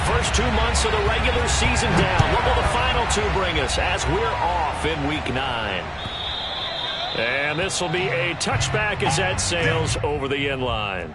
first 2 months of the regular season down. What will the final two bring us as we're off in Week 9? And this will be a touchback as that sails over the end line.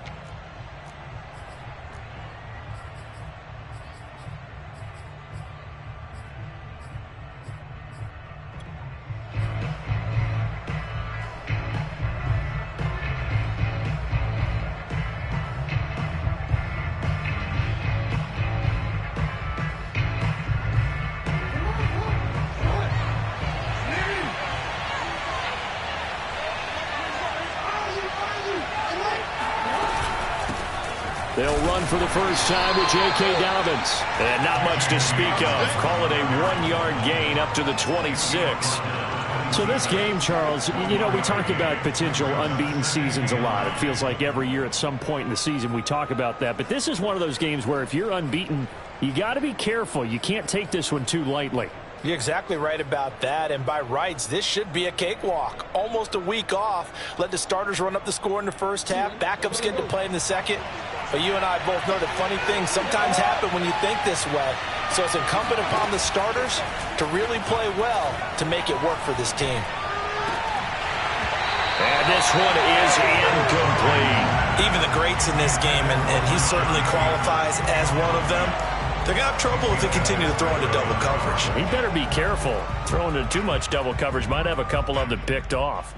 They'll run for the first time with J.K. Dobbins. And not much to speak of. Call it a 1-yard gain up to the 26. So this game, Charles, you know, we talk about potential unbeaten seasons a lot. It feels like every year at some point in the season we talk about that. But this is one of those games where if you're unbeaten, you got to be careful. You can't take this one too lightly. You're exactly right about that, and by rights, this should be a cakewalk. Almost a week off. Let the starters run up the score in the first half. Backups get to play in the second. But you and I both know that funny things sometimes happen when you think this way. So it's incumbent upon the starters to really play well to make it work for this team. And this one is incomplete. Even the greats in this game, and he certainly qualifies as one of them, they're going to have trouble if they continue to throw into double coverage. He better be careful. Throwing into too much double coverage might have a couple of them picked off.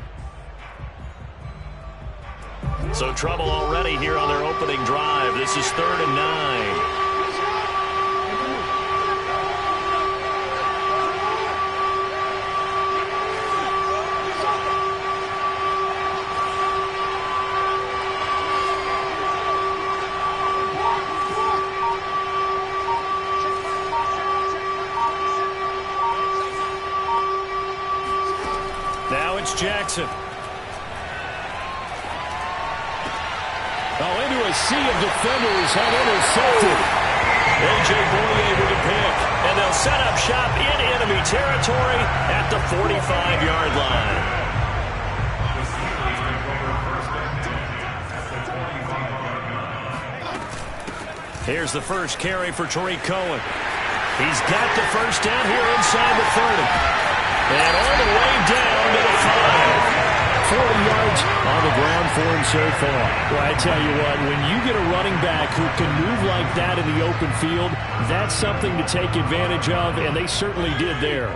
So trouble already here on their opening drive. This is 3rd and 9. Now it's Jackson. Oh, into a sea of defenders and intercepted. A.J. Bouye with a pick. And they'll set up shop in enemy territory at the 45-yard line. Here's the first carry for Tariq Cohen. He's got the first down here inside the 30. And all the way down to the 5. 40 yards on the ground for him so far. Well, I tell you what, when you get a running back who can move like that in the open field, that's something to take advantage of, and they certainly did there.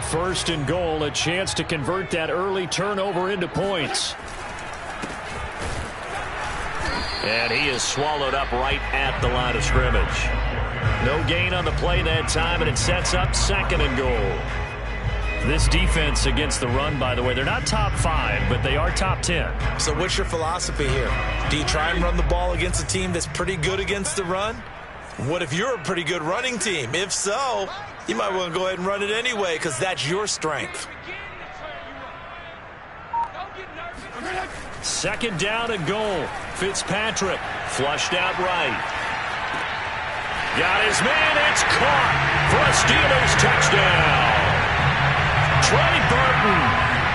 1st and goal, a chance to convert that early turnover into points. And he is swallowed up right at the line of scrimmage. No gain on the play that time, and it sets up 2nd and goal. This defense against the run, by the way, they're not top 5, but they are top 10. So what's your philosophy here? Do you try and run the ball against a team that's pretty good against the run? What if you're a pretty good running team? If so, you might want to go ahead and run it anyway because that's your strength. 2nd down and goal. Fitzpatrick flushed out right. Got his man. It's caught for a Steelers touchdown. Trey Burton,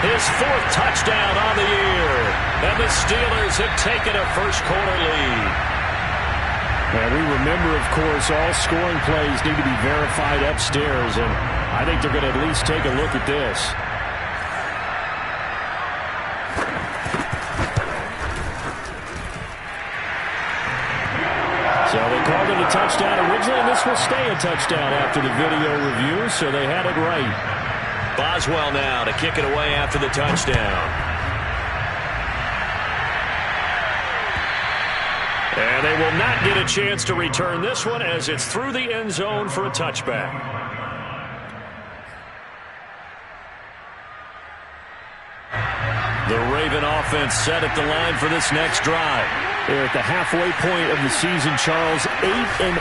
his 4th touchdown on the year. And the Steelers have taken a first-quarter lead. And we remember, of course, all scoring plays need to be verified upstairs, and I think they're going to at least take a look at this. So they called it a touchdown originally, and this will stay a touchdown after the video review, so they had it right. Boswell now to kick it away after the touchdown. And they will not get a chance to return this one as it's through the end zone for a touchback. The Raven offense set at the line for this next drive. They're at the halfway point of the season, Charles. 8-0.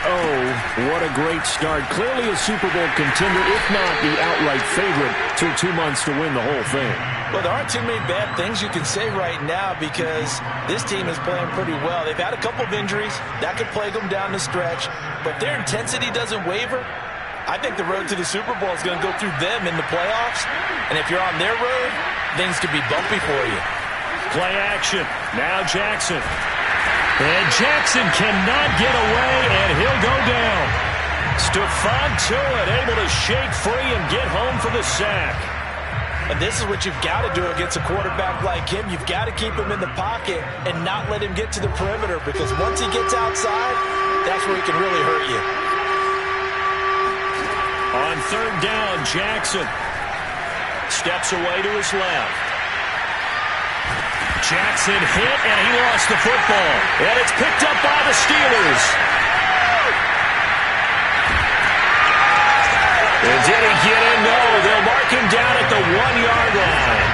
What a great start. Clearly a Super Bowl contender, if not the outright favorite, to 2 months to win the whole thing. Well, there aren't too many bad things you can say right now because this team is playing pretty well. They've had a couple of injuries. That could plague them down the stretch. But their intensity doesn't waver. I think the road to the Super Bowl is going to go through them in the playoffs. And if you're on their road, things could be bumpy for you. Play action. Now Jackson. And Jackson cannot get away, and he'll go down. Stephon Tuitt able to shake free and get home for the sack. And this is what you've got to do against a quarterback like him. You've got to keep him in the pocket and not let him get to the perimeter, because once he gets outside, that's where he can really hurt you. On third down, Jackson steps away to his left. Jackson hit, and he lost the football. And it's picked up by the Steelers. And did he get in? No, they'll mark him down at the 1-yard line.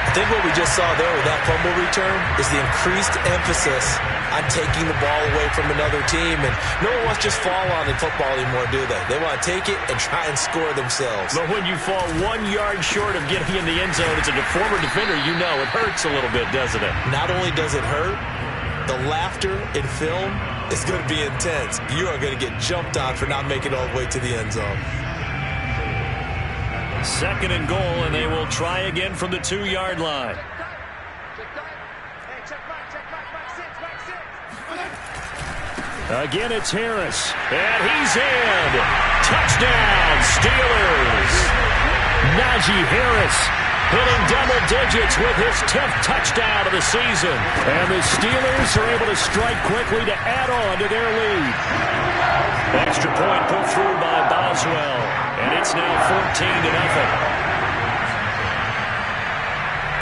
I think what we just saw there with that fumble return is the increased emphasis on taking the ball away from another team. And no one wants to just fall on in football anymore, do they? They want to take it and try and score themselves. But when you fall 1 yard short of getting in the end zone as a former defender, you know it hurts a little bit, doesn't it? Not only does it hurt, the laughter in film is going to be intense. You are going to get jumped on for not making it all the way to the end zone. Second and goal, and they will try again from the 2-yard line. Again, it's Harris, and he's in. Touchdown, Steelers. Najee Harris hitting double digits with his 10th touchdown of the season. And the Steelers are able to strike quickly to add on to their lead. Extra point put through by Boswell, and it's now 14-0.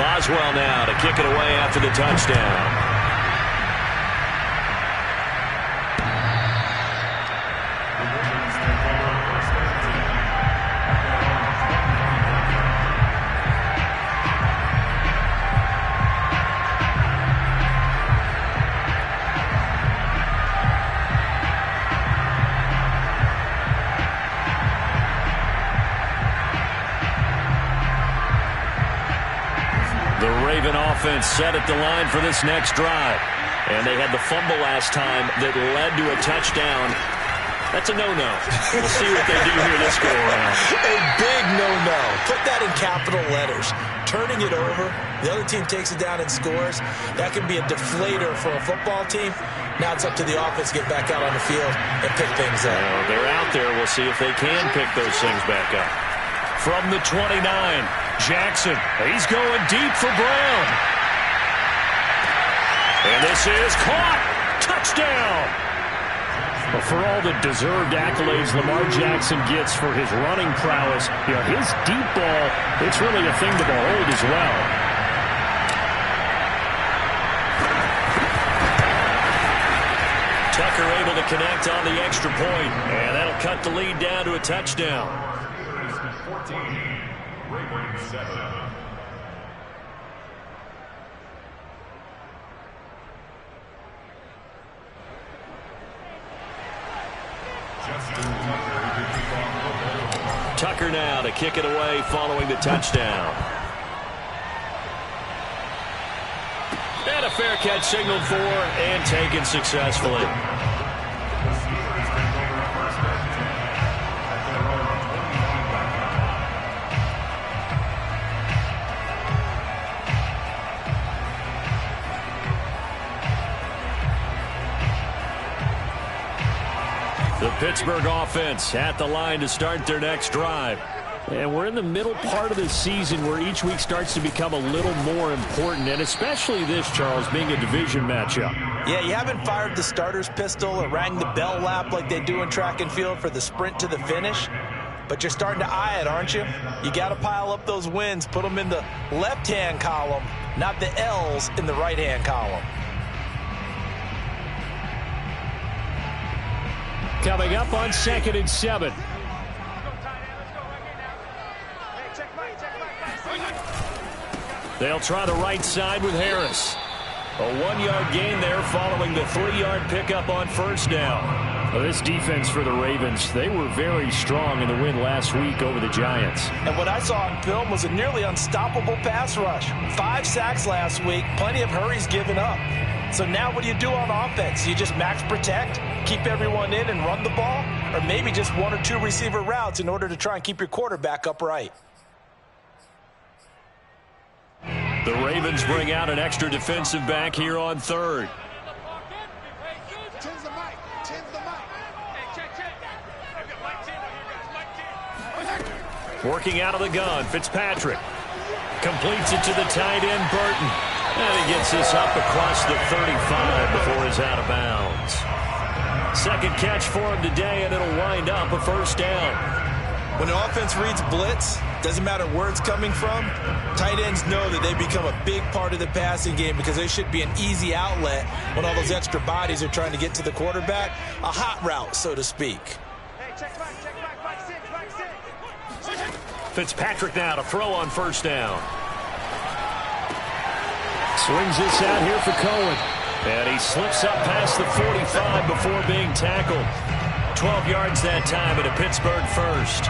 Boswell now to kick it away after the touchdown. Offense set at the line for this next drive. And they had the fumble last time that led to a touchdown. That's a no-no. We'll see what they do here this go-around. A big no-no. Put that in capital letters. Turning it over, the other team takes it down and scores. That can be a deflator for a football team. Now it's up to the offense to get back out on the field and pick things up. Well, they're out there. We'll see if they can pick those things back up. From the 29, Jackson. He's going deep for Brown. And this is caught. Touchdown. Well, for all the deserved accolades Lamar Jackson gets for his running prowess, his deep ball, it's really a thing to behold as well. Tucker able to connect on the extra point, and that'll cut the lead down to a touchdown. 14, Ravens 7. Tucker now to kick it away following the touchdown. And a fair catch signaled for and taken successfully. The Pittsburgh offense at the line to start their next drive. And we're in the middle part of the season where each week starts to become a little more important, and especially this, Charles, being a division matchup. Yeah, you haven't fired the starter's pistol or rang the bell lap like they do in track and field for the sprint to the finish, but you're starting to eye it, aren't you? You got to pile up those wins, put them in the left-hand column, not the L's in the right-hand column. Coming up on 2nd and 7. They'll try the right side with Harris. A 1-yard gain there following the 3-yard pickup on first down. Well, this defense for the Ravens, they were very strong in the win last week over the Giants. And what I saw on film was a nearly unstoppable pass rush. 5 sacks last week, plenty of hurries given up. So now what do you do on offense? You just max protect, keep everyone in and run the ball, or maybe just 1 or 2 receiver routes in order to try and keep your quarterback upright. The Ravens bring out an extra defensive back here on third. Working out of the gun, Fitzpatrick. Completes it to the tight end, Burton. And he gets this up across the 35 before he's out of bounds. Second catch for him today, and it'll wind up a first down. When the offense reads blitz, doesn't matter where it's coming from, tight ends know that they become a big part of the passing game because they should be an easy outlet when all those extra bodies are trying to get to the quarterback. A hot route, so to speak. Fitzpatrick now to throw on first down. Swings this out here for Cohen. And he slips up past the 45 before being tackled. 12 yards that time at a Pittsburgh first.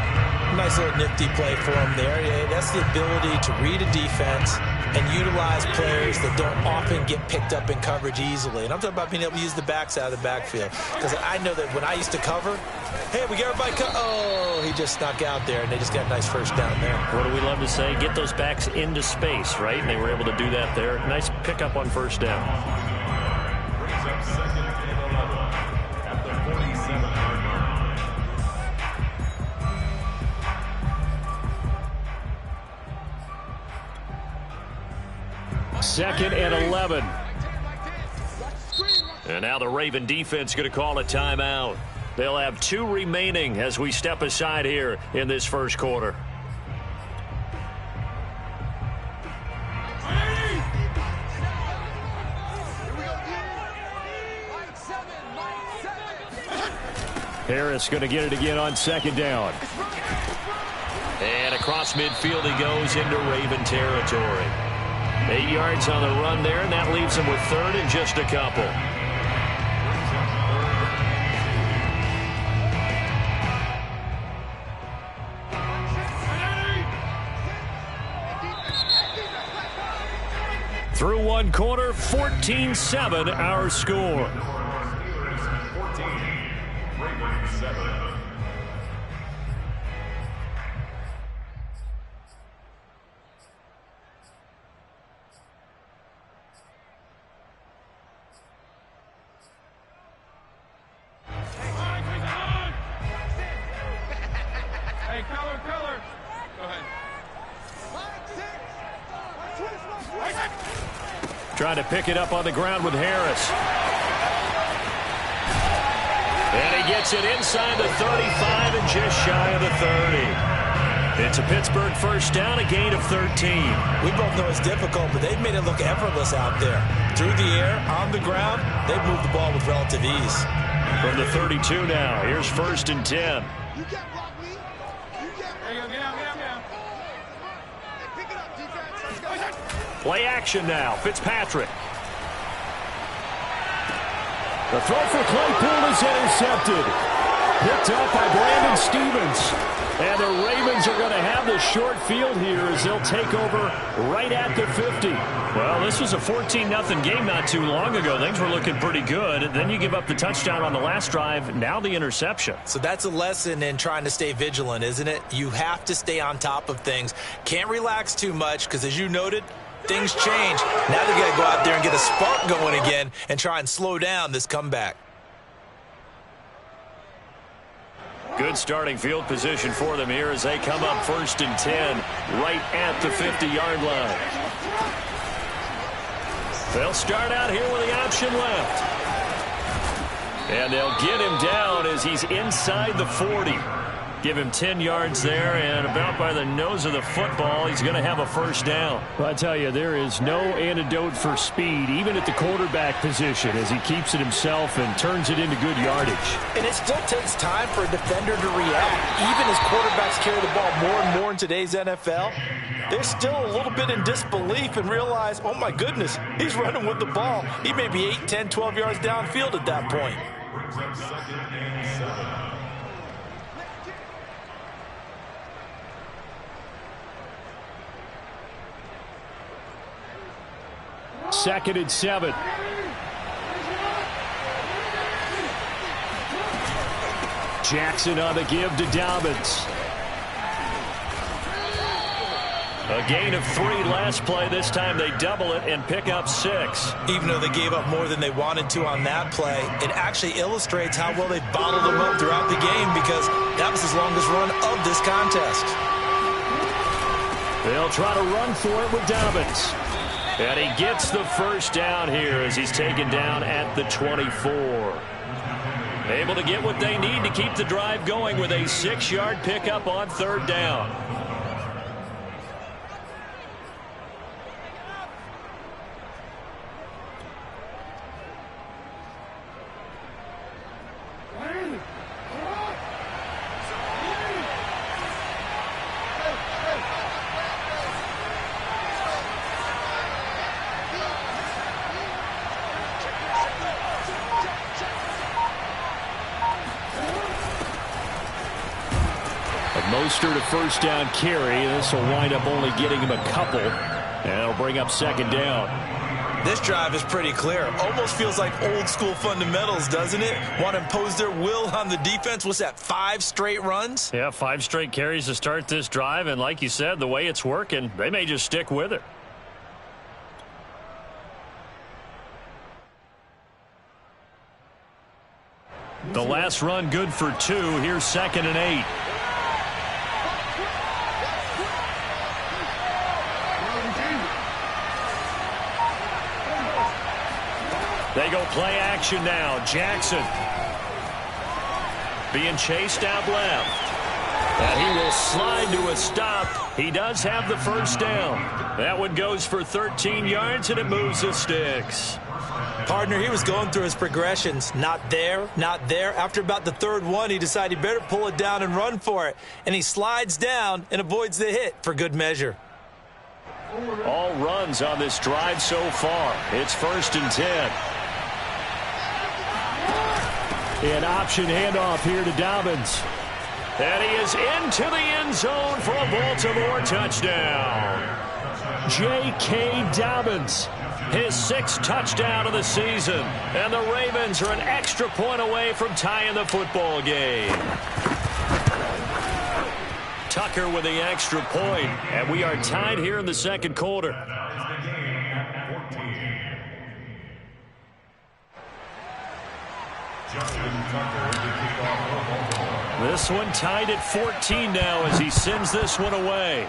Nice little nifty play for him there. Yeah, that's the ability to read a defense and utilize players that don't often get picked up in coverage easily. And I'm talking about being able to use the backs out of the backfield. Because I know that when I used to cover, hey, we got everybody oh, he just snuck out there, and they just got a nice first down there. What do we love to say? Get those backs into space, right? And they were able to do that there. Nice pickup on first down. Second and 11. And now the Raven defense going to call a timeout. They'll have 2 remaining as we step aside here in this first quarter. Harris going to get it again on second down. And across midfield he goes into Raven territory. 8 yards on the run there, and that leaves him with third and just a couple. Through one quarter, 14-7 our score. Trying to pick it up on the ground with Harris. And he gets it inside the 35 and just shy of the 30. It's a Pittsburgh first down, a gain of 13. We both know it's difficult, but they've made it look effortless out there. Through the air, on the ground, they've moved the ball with relative ease. From the 32 now, here's first and 10. Play action now. Fitzpatrick. The throw for Claypool is intercepted. Picked up by Brandon Stevens. And the Ravens are going to have the short field here as they'll take over right at the 50. Well, this was a 14-0 game not too long ago. Things were looking pretty good. Then you give up the touchdown on the last drive. Now the interception. So that's a lesson in trying to stay vigilant, isn't it? You have to stay on top of things. Can't relax too much because, as you noted, things change. Now they got to go out there and get a spark going again and try and slow down this comeback. Good starting field position for them here as they come up first and 10 right at the 50-yard line. They'll start out here with the option left. And they'll get him down as he's inside the 40. Give him 10 yards there, and about by the nose of the football, he's going to have a first down. Well, I tell you, there is no antidote for speed, even at the quarterback position, as he keeps it himself and turns it into good yardage. And it still takes time for a defender to react. Even as quarterbacks carry the ball more and more in today's NFL, they're still a little bit in disbelief and realize, oh, my goodness, he's running with the ball. He may be 8, 10, 12 yards downfield at that point. Second and 7. Jackson on the give to Dobbins. A gain of 3 last play. This time they double it and pick up 6. Even though they gave up more than they wanted to on that play, it actually illustrates how well they bottled them up throughout the game because that was his longest run of this contest. They'll try to run for it with Dobbins. And he gets the first down here as he's taken down at the 24. Able to get what they need to keep the drive going with a 6-yard pickup on third down. Mostert a first down carry. This will wind up only getting him a couple. And it'll bring up second down. This drive is pretty clear. Almost feels like old school fundamentals, doesn't it? Want to impose their will on the defense. What's that, 5 straight runs? Yeah, 5 straight carries to start this drive. And like you said, the way it's working, they may just stick with it. The last run good for 2. Here's 2nd and 8. They go play action now. Jackson being chased out left. And he will slide to a stop. He does have the first down. That one goes for 13 yards, and it moves the sticks. Partner, he was going through his progressions. Not there, not there. After about the 3rd one, he decided he better pull it down and run for it. And he slides down and avoids the hit for good measure. All runs on this drive so far. It's 1st and 10. An option handoff here to Dobbins. And he is into the end zone for a Baltimore touchdown. J.K. Dobbins, his 6th touchdown of the season. And the Ravens are an extra point away from tying the football game. Tucker with the extra point. And we are tied here in the 2nd quarter. This one tied at 14 now as he sends this one away.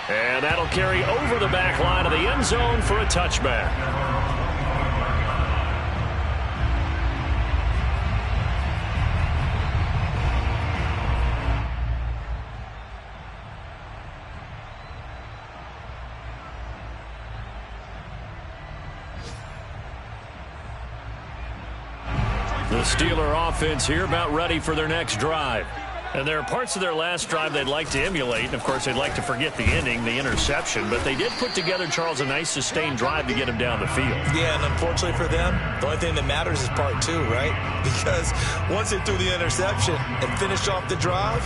And that'll carry over the back line of the end zone for a touchback. The Steeler offense here about ready for their next drive. And there are parts of their last drive they'd like to emulate. And, of course, they'd like to forget the ending, the interception. But they did put together, Charles, a nice sustained drive to get him down the field. Yeah, and unfortunately for them, the only thing that matters is part 2, right? Because once they threw the interception and finished off the drive,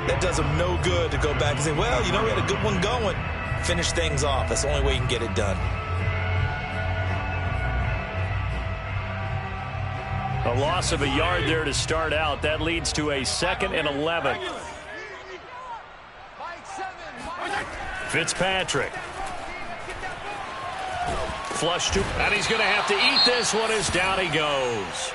that does them no good to go back and say, well, you know, we had a good one going. Finish things off. That's the only way you can get it done. A loss of a yard there to start out. That leads to a 2nd and 11. Fitzpatrick. Flush to, and he's going to have to eat this one as down he goes.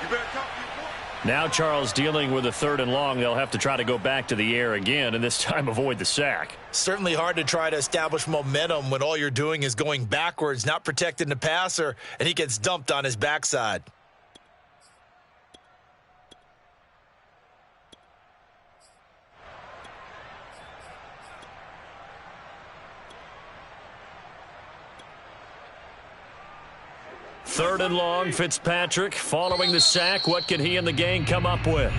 Now Charles dealing with a 3rd and long. They'll have to try to go back to the air again, and this time avoid the sack. Certainly hard to try to establish momentum when all you're doing is going backwards, not protecting the passer, and he gets dumped on his backside. Third and long, Fitzpatrick following the sack. What can he and the gang come up with?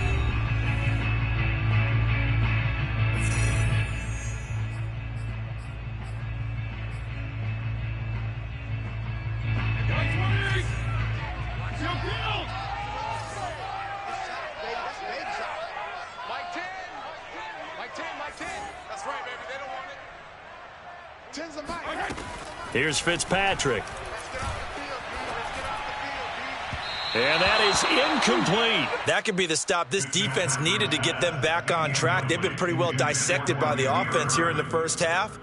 Here's Fitzpatrick. And that is incomplete. That could be the stop this defense needed to get them back on track. They've been pretty well dissected by the offense here in the first half.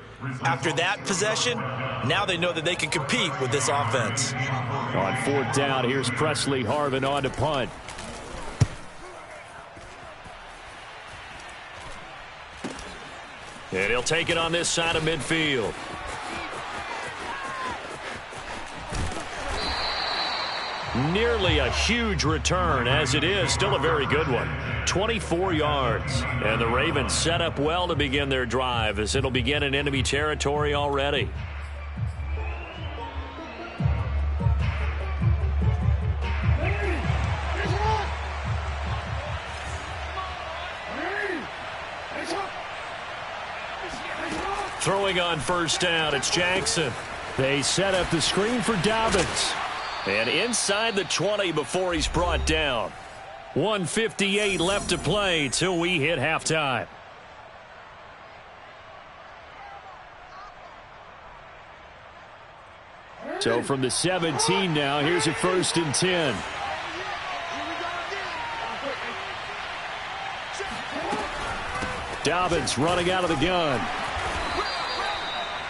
After that possession, now they know that they can compete with this offense. On 4th down, here's Presley Harvin on to punt. And he'll take it on this side of midfield. Nearly a huge return, as it is still a very good one. 24 yards. And the Ravens set up well to begin their drive, as it'll begin in enemy territory already. Throwing on first down, it's Jackson. They set up the screen for Dobbins. And inside the 20 before he's brought down. 1:58 left to play till we hit halftime. So from the 17 now, here's a 1st and 10. Dobbins running out of the gun.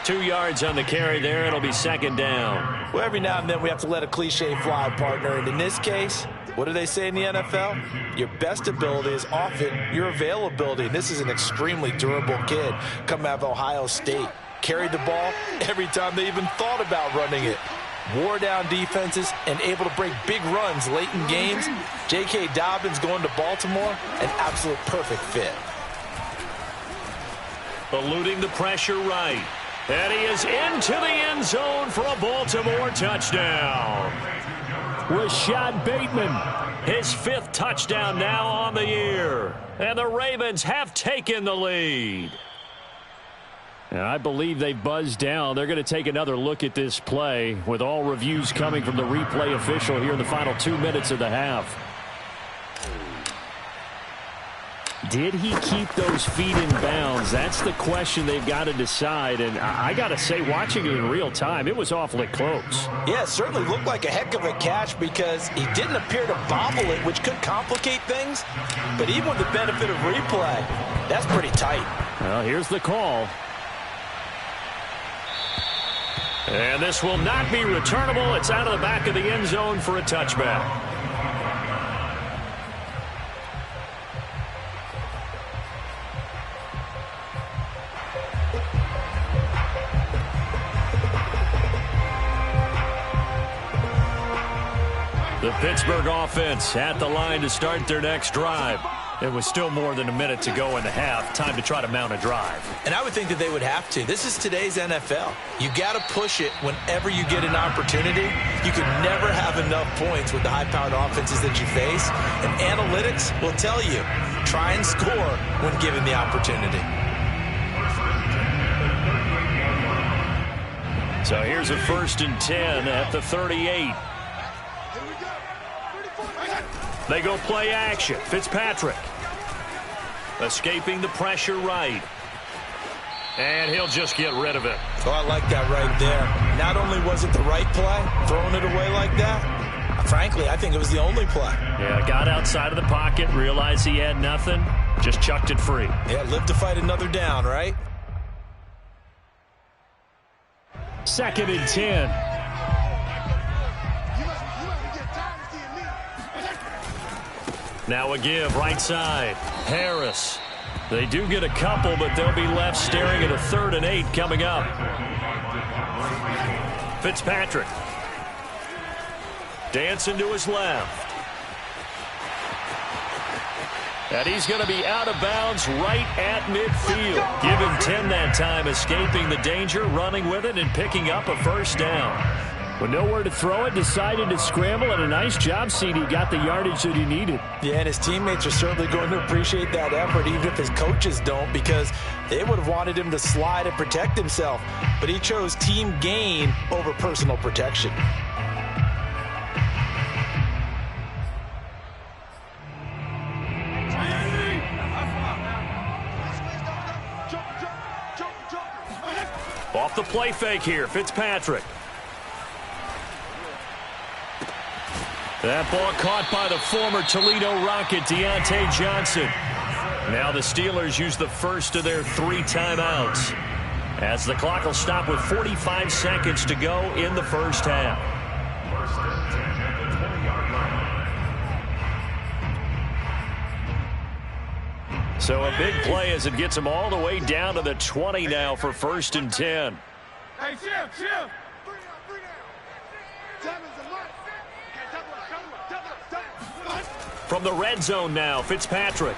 2 yards on the carry there. It'll be 2nd down. Well, every now and then we have to let a cliche fly, partner. And in this case, what do they say in the NFL? Your best ability is often your availability. And this is an extremely durable kid coming out of Ohio State. Carried the ball every time they even thought about running it. Wore down defenses and able to break big runs late in games. J.K. Dobbins going to Baltimore, an absolute perfect fit. Eluding the pressure right. And he is into the end zone for a Baltimore touchdown. Rashad Bateman. His 5th touchdown now on the year. And the Ravens have taken the lead. And I believe they buzzed down. They're going to take another look at this play, with all reviews coming from the replay official here in the final 2 minutes of the half. Did he keep those feet in bounds? That's the question they've got to decide. And I got to say, watching it in real time, it was awfully close. Yeah, it certainly looked like a heck of a catch because he didn't appear to bobble it, which could complicate things. But even with the benefit of replay, that's pretty tight. Well, here's the call. And this will not be returnable. It's out of the back of the end zone for a touchback. The Pittsburgh offense at the line to start their next drive. It was still more than a minute to go in the half. Time to try to mount a drive. And I would think that they would have to. This is today's NFL. You got to push it whenever you get an opportunity. You can never have enough points with the high-powered offenses that you face. And analytics will tell you, try and score when given the opportunity. So here's a 1st and 10 at the 38. They go play action. Fitzpatrick escaping the pressure right. And he'll just get rid of it. Oh, I like that right there. Not only was it the right play, throwing it away like that, frankly, I think it was the only play. Yeah, got outside of the pocket, realized he had nothing, just chucked it free. Yeah, live to fight another down, right? 2nd and 10. Now a give, right side. Harris. They do get a couple, but they'll be left staring at a 3rd and 8 coming up. Fitzpatrick. Dancing to his left. And he's going to be out of bounds right at midfield. Give him 10 that time, escaping the danger, running with it, and picking up a 1st down. With nowhere to throw it, decided to scramble, and a nice job, CD. Got the yardage that he needed. Yeah, and his teammates are certainly going to appreciate that effort, even if his coaches don't, because they would have wanted him to slide and protect himself. But he chose team gain over personal protection. Off the play fake here, Fitzpatrick. That ball caught by the former Toledo Rocket, Deontay Johnson. Now the Steelers use the first of their 3 timeouts, as the clock will stop with 45 seconds to go in the first half. So a big play as it gets them all the way down to the 20 now for 1st and 10. Hey, Shift. From the red zone now, Fitzpatrick.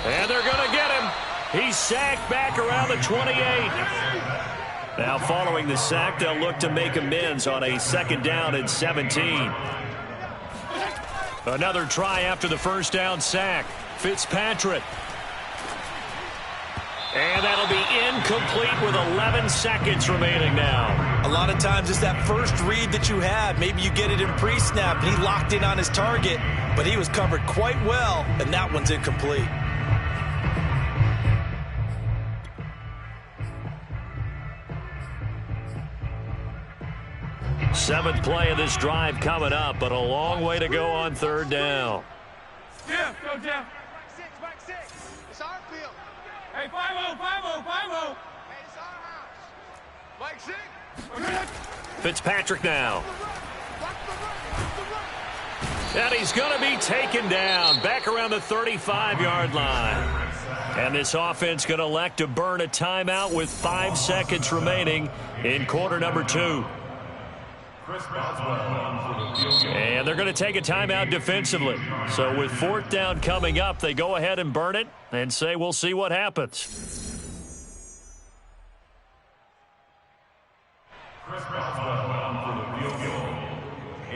And they're going to get him. He's sacked back around the 28. Now following the sack, they'll look to make amends on a 2nd down and 17. Another try after the 1st down sack. Fitzpatrick. And that'll be incomplete with 11 seconds remaining now. A lot of times it's that first read that you have. Maybe you get it in pre-snap, and he locked in on his target, but he was covered quite well, and that one's incomplete. Seventh play of this drive coming up, but a long way to go on 3rd down. Jeff, go Jeff. Back six. It's our field. Hey, 5-0. Hey, it's our house. Mike 6. Fitzpatrick now. And he's going to be taken down back around the 35-yard line. And this offense going to elect to burn a timeout with 5 seconds remaining in quarter number 2. And they're going to take a timeout defensively. So with 4th down coming up, they go ahead and burn it and say we'll see what happens. Chris Boswell for the field goal. A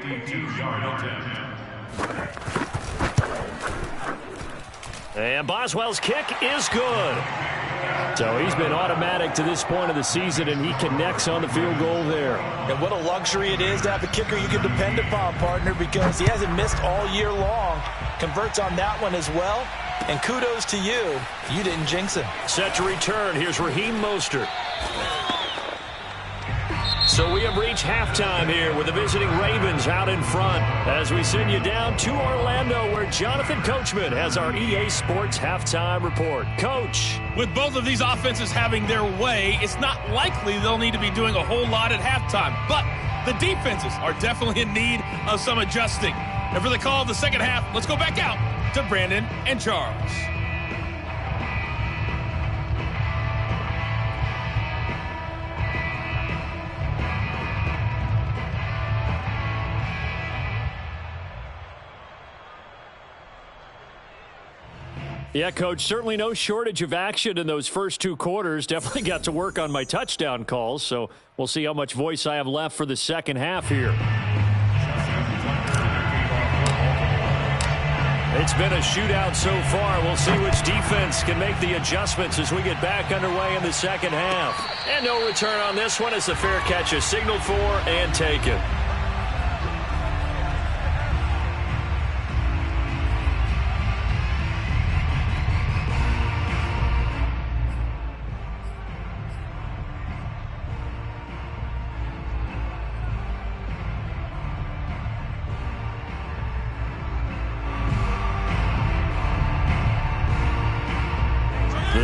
52-yard attempt. And Boswell's kick is good. So he's been automatic to this point of the season, and he connects on the field goal there. And what a luxury it is to have a kicker you can depend upon, partner, because he hasn't missed all year long. Converts on that one as well. And kudos to you. You didn't jinx him. Set to return. Here's Raheem Mostert. So we have reached halftime here with the visiting Ravens out in front as we send you down to Orlando where Jonathan Coachman has our EA Sports halftime report. Coach. With both of these offenses having their way, it's not likely they'll need to be doing a whole lot at halftime. But the defenses are definitely in need of some adjusting. And for the call of the second half, let's go back out to Brandon and Charles. Yeah, Coach, certainly no shortage of action in those first 2 quarters. Definitely got to work on my touchdown calls, so we'll see how much voice I have left for the second half here. It's been a shootout so far. We'll see which defense can make the adjustments as we get back underway in the second half. And no return on this one as the fair catch is signaled for and taken.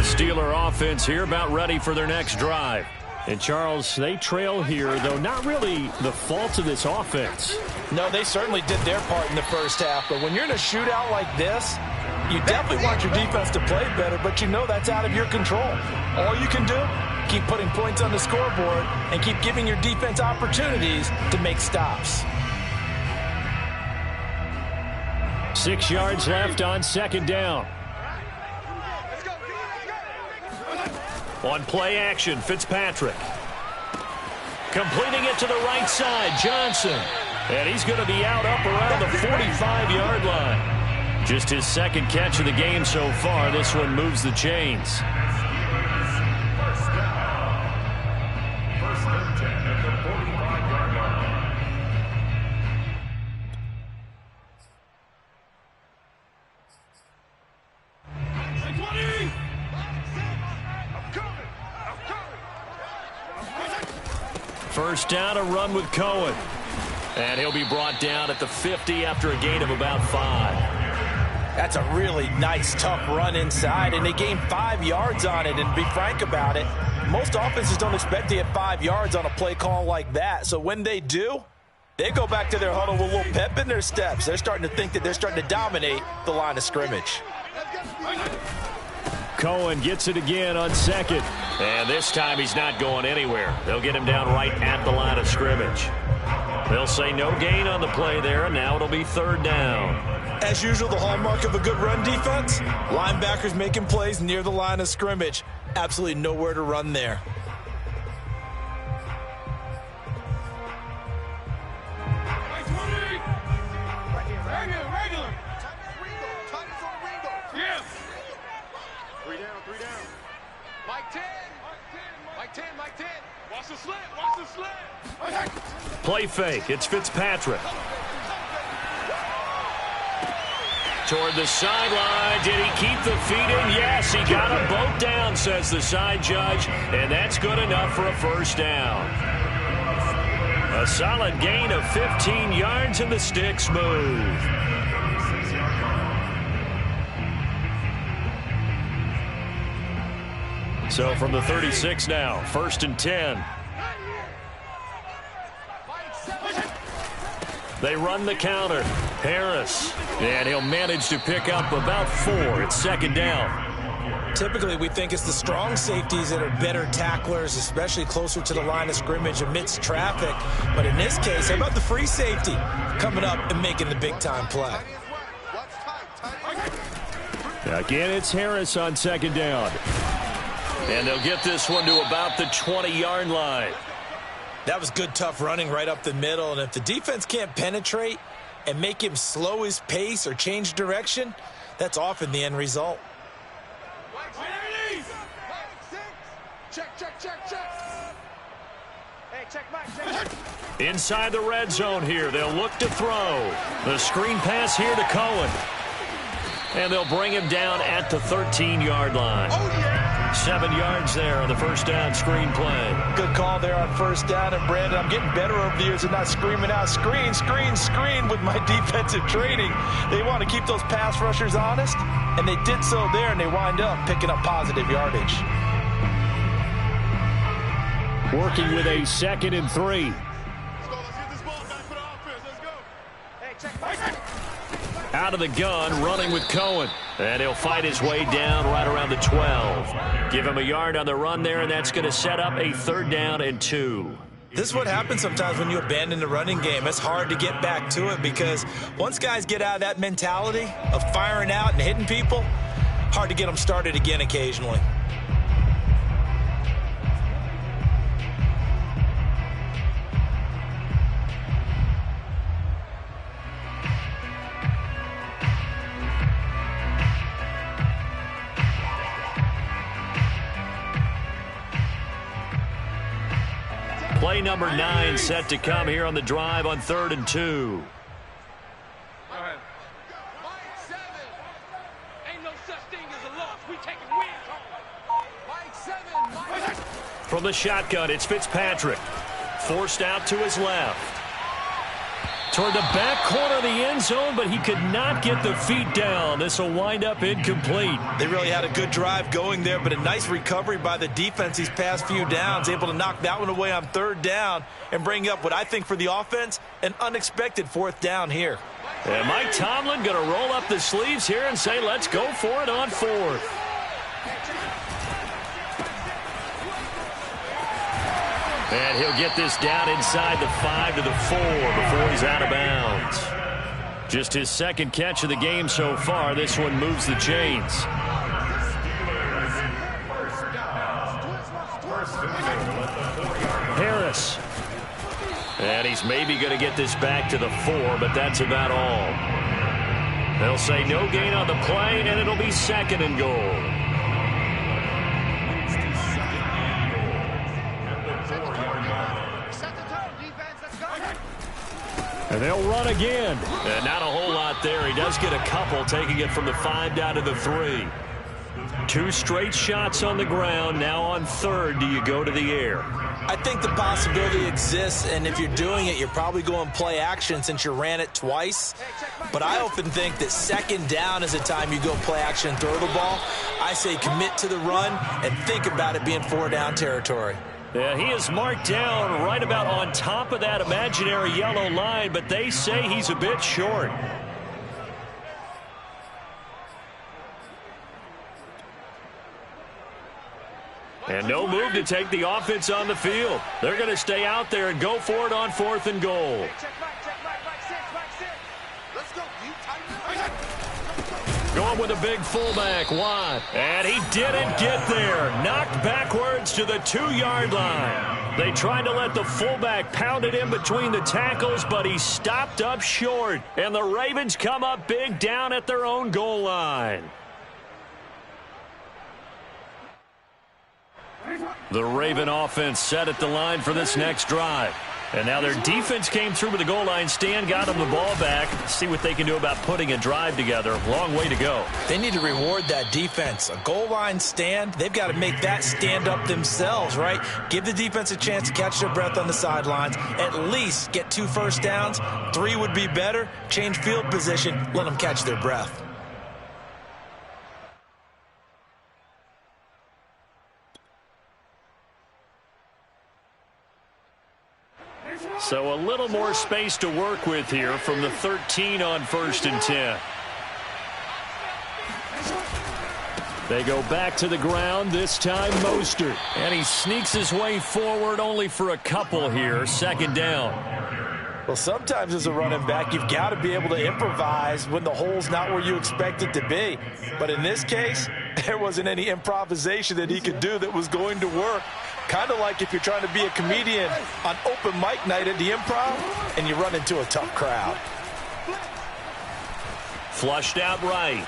Steeler offense here about ready for their next drive. And Charles, they trail here, though not really the fault of this offense. No, they certainly did their part in the first half. But when you're in a shootout like this, you definitely want your defense to play better, but you know that's out of your control. All you can do, keep putting points on the scoreboard and keep giving your defense opportunities to make stops. 6 yards left on 2nd down. On play action, Fitzpatrick. Completing it to the right side, Johnson. And he's going to be out up around the 45-yard line. Just his 2nd catch of the game so far. This one moves the chains. First and 10 at the 45-yard line. First down, a run with Cohen. And he'll be brought down at the 50 after a gain of about 5. That's a really nice, tough run inside, and they gained 5 yards on it. And to be frank about it, most offenses don't expect to get 5 yards on a play call like that. So when they do, They go back to their huddle with a little pep in their steps. They're starting to think that they're starting to dominate the line of scrimmage. Cohen gets it again on second. And this time he's not going anywhere. They'll get him down right at the line of scrimmage. They'll say no gain on the play there, and now it'll be third down. As usual, the hallmark of a good run defense, linebackers making plays near the line of scrimmage. Absolutely nowhere to run there. Play fake. It's Fitzpatrick. Toward the sideline. Did he keep the feet in? Yes, he got them both down, says the side judge. And that's good enough for a first down. A solid gain of 15 yards, and the sticks move. So from the 36 now, 1st and 10. They run the counter. Harris. And he'll manage to pick up about 4. It's 2nd down. Typically, we think it's the strong safeties that are better tacklers, especially closer to the line of scrimmage amidst traffic. But in this case, how about the free safety coming up and making the big-time play? Again, it's Harris on 2nd down. And they'll get this one to about the 20-yard line. That was good, tough running right up the middle. And if the defense can't penetrate and make him slow his pace or change direction, that's often the end result. Inside the red zone here. They'll look to throw. The screen pass here to Cohen. And they'll bring him down at the 13-yard line. 7 yards there on the first down screen play. Good call there on first down. And, Brandon, I'm getting better over the years at not screaming out, screen, screen, screen with my defensive training. They want to keep those pass rushers honest, and they did so there, and they wind up picking up positive yardage. Working with a 2nd and 3. Let's get this ball back for the offense. Let's go. Hey, check. Out of the gun, running with Cohen. And he'll fight his way down right around the 12. Give him a yard on the run there, and that's going to set up a 3rd down and 2. This is what happens sometimes when you abandon the running game. It's hard to get back to it because once guys get out of that mentality of firing out and hitting people, hard to get them started again occasionally. Play number 9 set to come here on the drive on 3rd and 2. Mike 7. Ain't no such thing as a loss. We taking wins home. Mike 7. From the shotgun, it's Fitzpatrick. Forced out to his left. Toward the back corner of the end zone, but he could not get the feet down. This will wind up incomplete. They really had a good drive going there, but a nice recovery by the defense these past few downs, able to knock that one away on 3rd down and bring up what I think for the offense, an unexpected 4th down here. And Mike Tomlin going to roll up the sleeves here and say, let's go for it on 4th. And he'll get this down inside the 5 to the 4 before he's out of bounds. Just his 2nd catch of the game so far. This one moves the chains. Harris. And he's maybe going to get this back to the 4, but that's about all. They'll say no gain on the play, and it'll be 2nd and goal. And they'll run again. And not a whole lot there. He does get a couple, taking it from the 5 down to the 3. 2 straight shots on the ground. Now on 3rd, do you go to the air? I think the possibility exists, and if you're doing it, you're probably going play action since you ran it twice. But I often think that 2nd down is the time you go play action and throw the ball. I say commit to the run and think about it being 4 down territory. Yeah, he is marked down right about on top of that imaginary yellow line, but they say he's a bit short. And no move to take the offense on the field. They're going to stay out there and go for it on 4th and goal. Going with a big fullback, Watt. And he didn't get there. Knocked backwards to the 2-yard line. They tried to let the fullback pound it in between the tackles, but he stopped up short. And the Ravens come up big down at their own goal line. The Raven offense set at the line for this next drive. And now their defense came through with the goal line stand, got them the ball back. See what they can do about putting a drive together. Long way to go. They need to reward that defense. A goal line stand, they've got to make that stand up themselves, right? Give the defense a chance to catch their breath on the sidelines. At least get 2 first downs. 3 would be better. Change field position. Let them catch their breath. So a little more space to work with here from the 13 on 1st and 10. They go back to the ground, this time Mostert. And he sneaks his way forward only for a couple here. 2nd down. Well, sometimes as a running back, you've got to be able to improvise when the hole's not where you expect it to be. But in this case, there wasn't any improvisation that he could do that was going to work. Kind of like if you're trying to be a comedian on open mic night at the Improv and you run into a tough crowd. Flushed out right.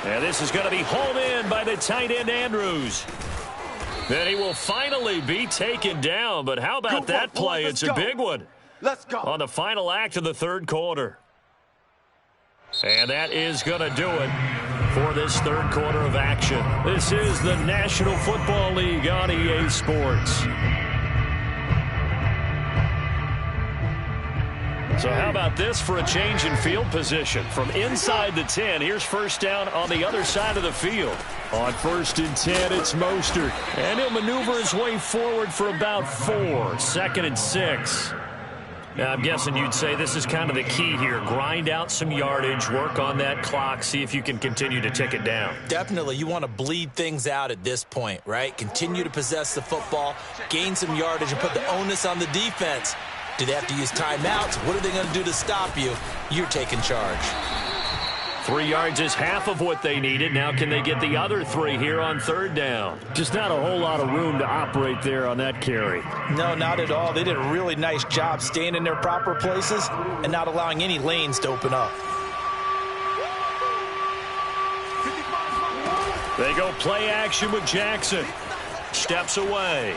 And this is going to be hauled in by the tight end Andrews. Then he will finally be taken down. But how about that play? It's a big one. Let's go. On the final act of the 3rd quarter. And that is going to do it for this 3rd quarter of action. This is the National Football League on EA Sports. So how about this for a change in field position? From inside the 10, here's 1st down on the other side of the field. On 1st and 10, it's Mostert. And he'll maneuver his way forward for about 4. 2nd and 6. Now, I'm guessing you'd say this is kind of the key here. Grind out some yardage, work on that clock, see if you can continue to tick it down. Definitely. You want to bleed things out at this point, right? Continue to possess the football, gain some yardage, and put the onus on the defense. Do they have to use timeouts? What are they going to do to stop you? You're taking charge. 3 yards is half of what they needed. Now can they get the other 3 here on 3rd down? Just not a whole lot of room to operate there on that carry. No, not at all. They did a really nice job staying in their proper places and not allowing any lanes to open up. They go play action with Jackson. Steps away.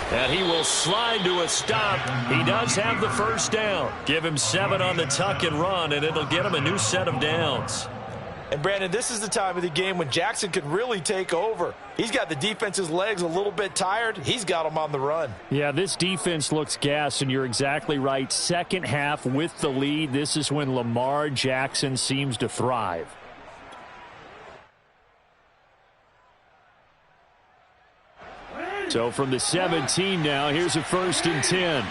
And he will slide to a stop. He does have the 1st down. Give him 7 on the tuck and run, and it'll get him a new set of downs. And, Brandon, this is the time of the game when Jackson could really take over. He's got the defense's legs a little bit tired. He's got them on the run. Yeah, this defense looks gassed, and you're exactly right. 2nd half with the lead. This is when Lamar Jackson seems to thrive. So from the 17 now, here's a 1st and 10.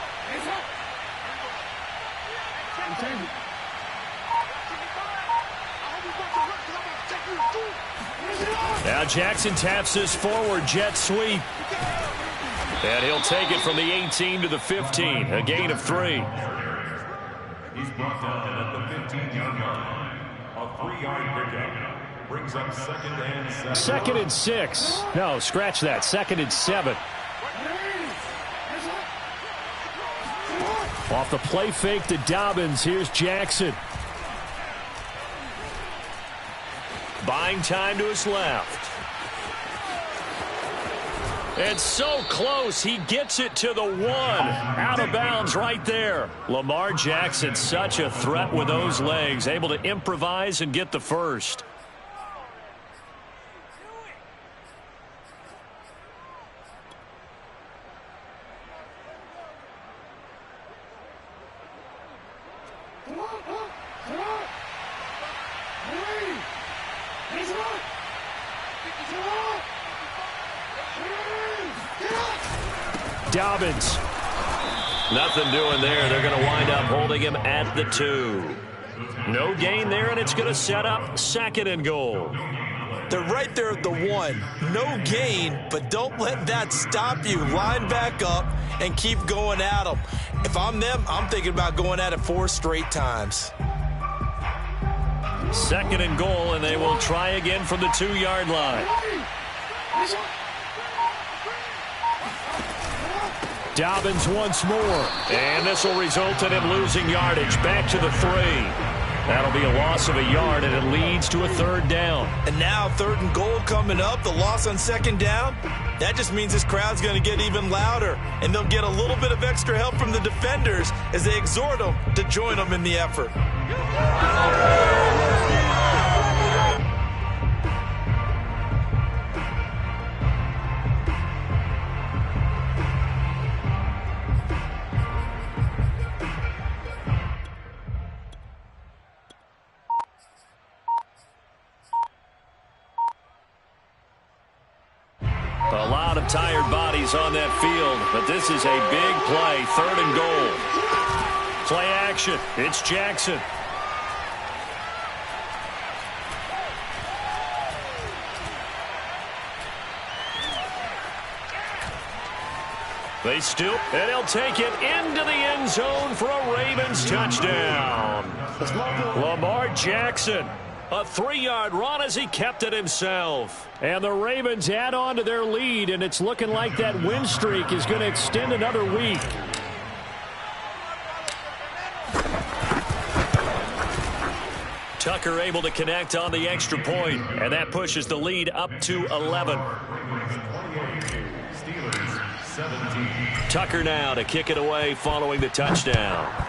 Now Jackson taps this forward, jet sweep. And he'll take it from the 18 to the 15, a gain of 3. He's brought down at the 15-yard line. A 3-yard pickup. Brings up 2nd and 7. 2nd and 6. No, scratch that. 2nd and 7. Off the play fake to Dobbins. Here's Jackson. Buying time to his left. It's so close. He gets it to the 1. Out of bounds right there. Lamar Jackson, such a threat with those legs. Able to improvise and get the 1st. Dobbins. Nothing doing there. They're going to wind up holding him at the 2. No gain there, and it's going to set up 2nd and goal. They're right there at the 1. No gain, but don't let that stop you. Line back up and keep going at them. If I'm them, I'm thinking about going at it 4 straight times. 2nd and goal, and they will try again from the 2-yard line. Dobbins once more. And this will result in him losing yardage. Back to the 3. That'll be a loss of a yard, and it leads to a 3rd down. And now 3rd and goal coming up. The loss on 2nd down. That just means this crowd's going to get even louder. And they'll get a little bit of extra help from the defenders as they exhort them to join them in the effort. A lot of tired bodies on that field, but this is a big play. 3rd and goal. Play action. It's Jackson. They still, and he'll take it into the end zone for a Ravens touchdown. Lamar Jackson. A 3-yard run as he kept it himself. And the Ravens add on to their lead, and it's looking like that win streak is going to extend another week. Tucker able to connect on the extra point, and that pushes the lead up to 11. Tucker now to kick it away following the touchdown.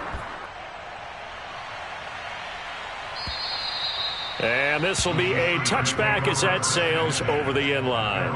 And this will be a touchback as that sails over the end line.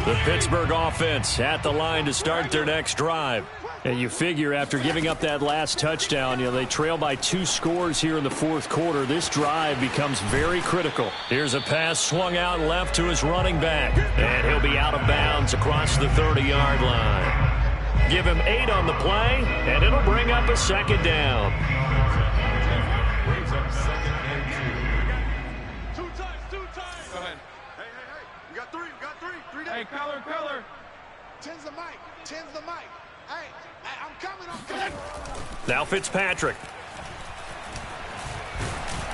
The Pittsburgh offense at the line to start their next drive. And you figure after giving up that last touchdown, they trail by 2 scores here in the 4th quarter. This drive becomes very critical. Here's a pass swung out left to his running back. And he'll be out of bounds across the 30-yard line. Give him 8 on the play, and it'll bring up a 2nd down. Brings up 2nd and 2. 2 times. Go ahead. Hey. We got 3 days. Hey, color. 10's the mic. 10's the mic. Hey, I'm coming. Now Fitzpatrick.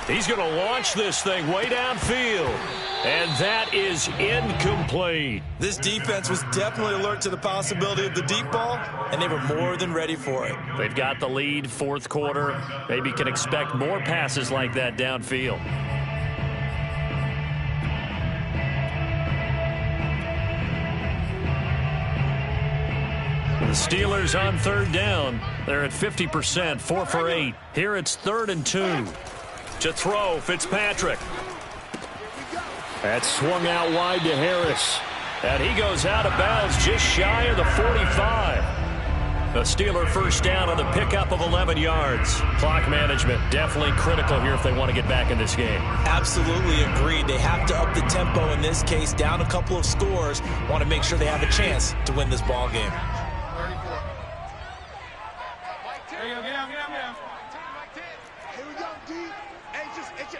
He's going to launch this thing way downfield. And that is incomplete. This defense was definitely alert to the possibility of the deep ball, and they were more than ready for it. They've got the lead, 4th quarter. Maybe can expect more passes like that downfield. The Steelers on 3rd down. They're at 50%, 4 for 8. Here it's 3rd and 2. To throw, Fitzpatrick. That swung out wide to Harris. And he goes out of bounds just shy of the 45. The Steeler 1st down on the pickup of 11 yards. Clock management definitely critical here if they want to get back in this game. Absolutely agreed. They have to up the tempo in this case, down a couple of scores. Want to make sure they have a chance to win this ball game. Get him. Here we go, D. Hey,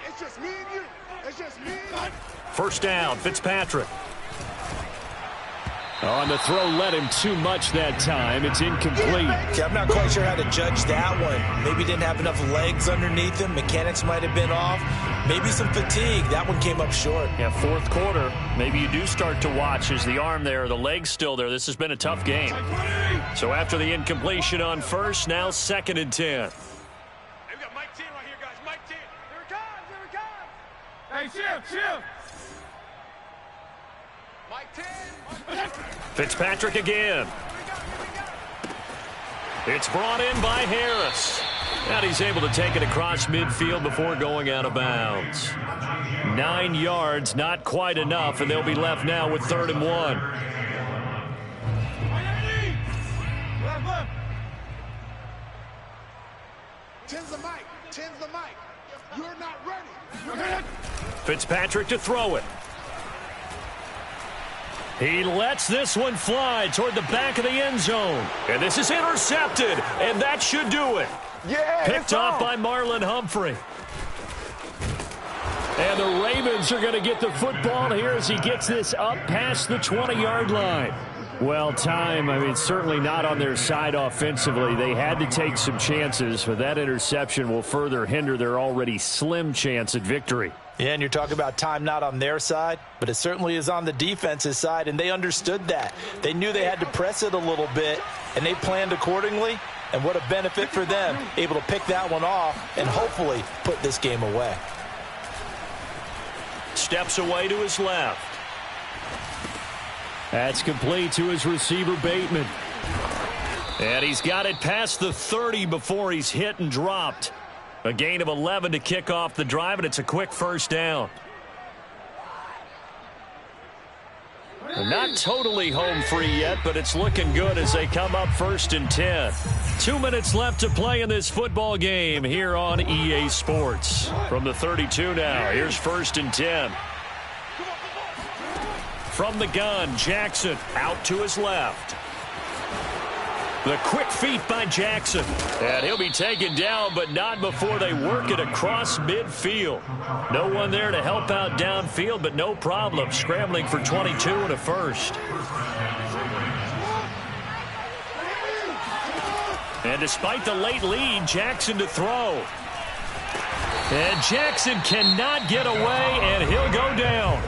it's just me and you. It's just me and you. 1st down, Fitzpatrick. On the throw, led him too much that time. It's incomplete. Okay, I'm not quite sure how to judge that one. Maybe didn't have enough legs underneath him. Mechanics might have been off. Maybe some fatigue. That one came up short. Yeah, 4th quarter. Maybe you do start to watch as the arm there, the leg's still there. This has been a tough game. So after the incompletion on 1st, now 2nd and 10. Hey, we got Mike 10 right here, guys. Mike 10. Here it comes. Hey, shift. Mike 10. Fitzpatrick again. It's brought in by Harris. And he's able to take it across midfield before going out of bounds. 9 yards, not quite enough, and they'll be left now with 3rd and 1. Tens the mic. Tens the mic. You're not ready. Fitzpatrick to throw it. He lets this one fly toward the back of the end zone. And this is intercepted, and that should do it. Yeah, Picked off by Marlon Humphrey. And the Ravens are going to get the football here as he gets this up past the 20-yard line. Well, certainly not on their side offensively. They had to take some chances, but that interception will further hinder their already slim chance at victory. Yeah, and you're talking about time not on their side, but it certainly is on the defense's side, and they understood that. They knew they had to press it a little bit, and they planned accordingly, and what a benefit for them, able to pick that one off and hopefully put this game away. Steps away to his left. That's complete to his receiver, Bateman. And he's got it past the 30 before he's hit and dropped. A gain of 11 to kick off the drive, and it's a quick first down. Not totally home free yet, but it's looking good as they come up 1st and 10. 2 minutes left to play in this football game here on EA Sports. From the 32 now, here's 1st and 10. From the gun, Jackson out to his left. The quick feet by Jackson. And he'll be taken down, but not before they work it across midfield. No one there to help out downfield, but no problem. Scrambling for 22 and a first. And despite the late lead, Jackson to throw. And Jackson cannot get away, and he'll go down.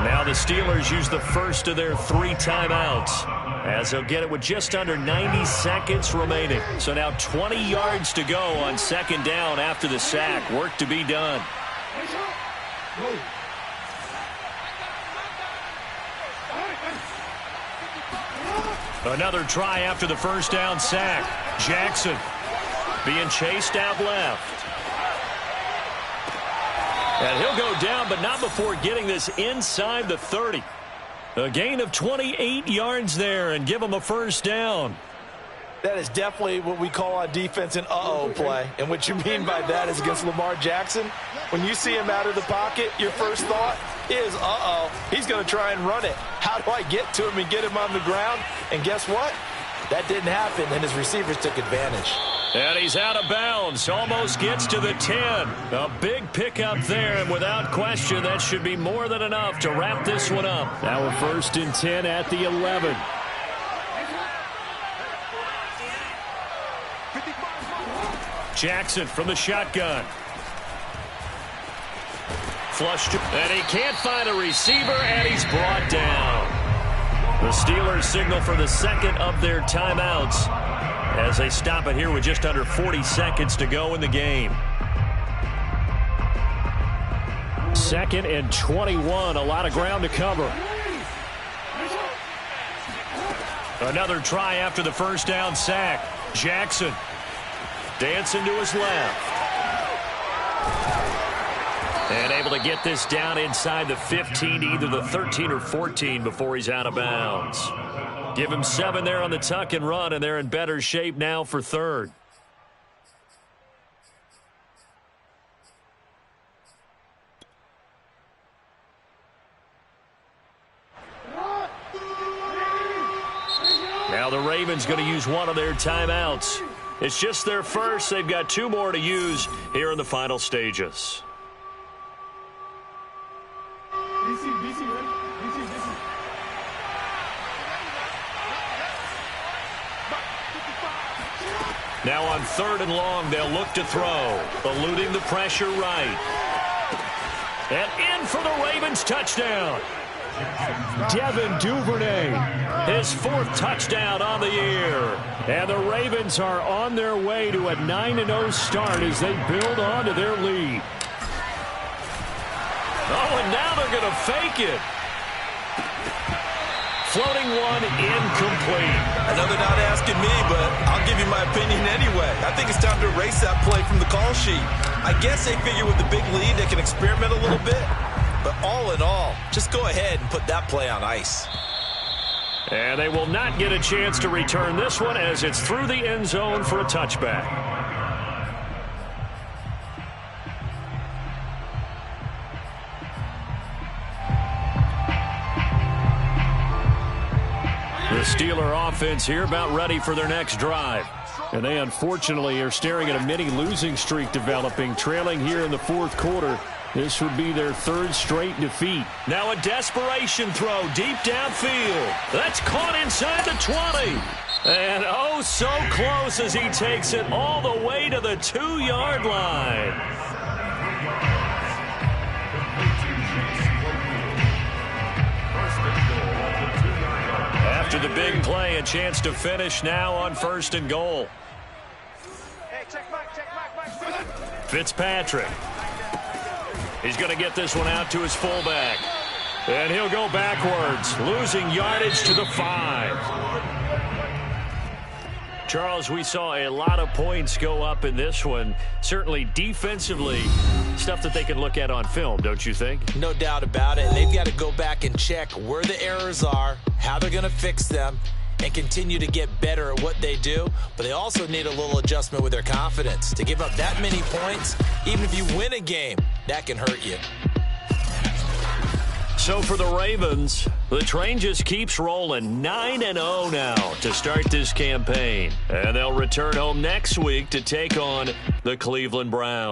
Now the Steelers use the first of their 3 timeouts, as they'll get it with just under 90 seconds remaining. So now 20 yards to go on 2nd down after the sack. Work to be done. Another try after the 1st down sack. Jackson being chased out left. And he'll go down, but not before getting this inside the 30. A gain of 28 yards there and give him a 1st down. That is definitely what we call on defense an uh-oh play. And what you mean by that is against Lamar Jackson, when you see him out of the pocket, your first thought is, uh-oh, he's going to try and run it. How do I get to him and get him on the ground? And guess what? That didn't happen, and his receivers took advantage. And he's out of bounds, almost gets to the 10. A big pickup there, and without question, that should be more than enough to wrap this one up. Now a 1st and 10 at the 11. Jackson from the shotgun. Flushed, and he can't find a receiver, and he's brought down. The Steelers signal for the 2nd of their timeouts as they stop it here with just under 40 seconds to go in the game. 2nd and 21, a lot of ground to cover. Another try after the 1st down sack. Jackson dancing to his left. And able to get this down inside the 15, either the 13 or 14 before he's out of bounds. Give him 7 there on the tuck and run, and they're in better shape now for 3rd. Now the Ravens going to use one of their timeouts. It's just their first. They've got 2 more to use here in the final stages. Now on 3rd and long, they'll look to throw, eluding the pressure right. And in for the Ravens touchdown. Devin Duvernay, his 4th touchdown on the year. And the Ravens are on their way to a 9-0 start as they build on to their lead. Oh, and now they're going to fake it. floating one incomplete. I know they're not asking me, but I'll give you my opinion anyway. I think it's time to erase that play from the call sheet. I guess they figure with the big lead they can experiment a little bit. But all in all, just go ahead and put that play on ice. And they will not get a chance to return this one as it's through the end zone for a touchback. The Steeler offense here about ready for their next drive. And they unfortunately are staring at a mini losing streak developing, trailing here in the fourth quarter. This would be their third straight defeat. Now a desperation throw deep downfield. That's caught inside the 20. And oh, so close as he takes it all the way to the 2-yard line. After the big play, a chance to finish now on 1st and goal. Hey, check back. Fitzpatrick. He's going to get this one out to his fullback. And he'll go backwards, losing yardage to the 5. Charles, we saw a lot of points go up in this one. Certainly defensively, stuff that they can look at on film, don't you think? No doubt about it. And they've got to go back and check where the errors are, how they're going to fix them, and continue to get better at what they do. But they also need a little adjustment with their confidence. To give up that many points, even if you win a game, that can hurt you. So for the Ravens, the train just keeps rolling. 9-0 now to start this campaign. And they'll return home next week to take on the Cleveland Browns.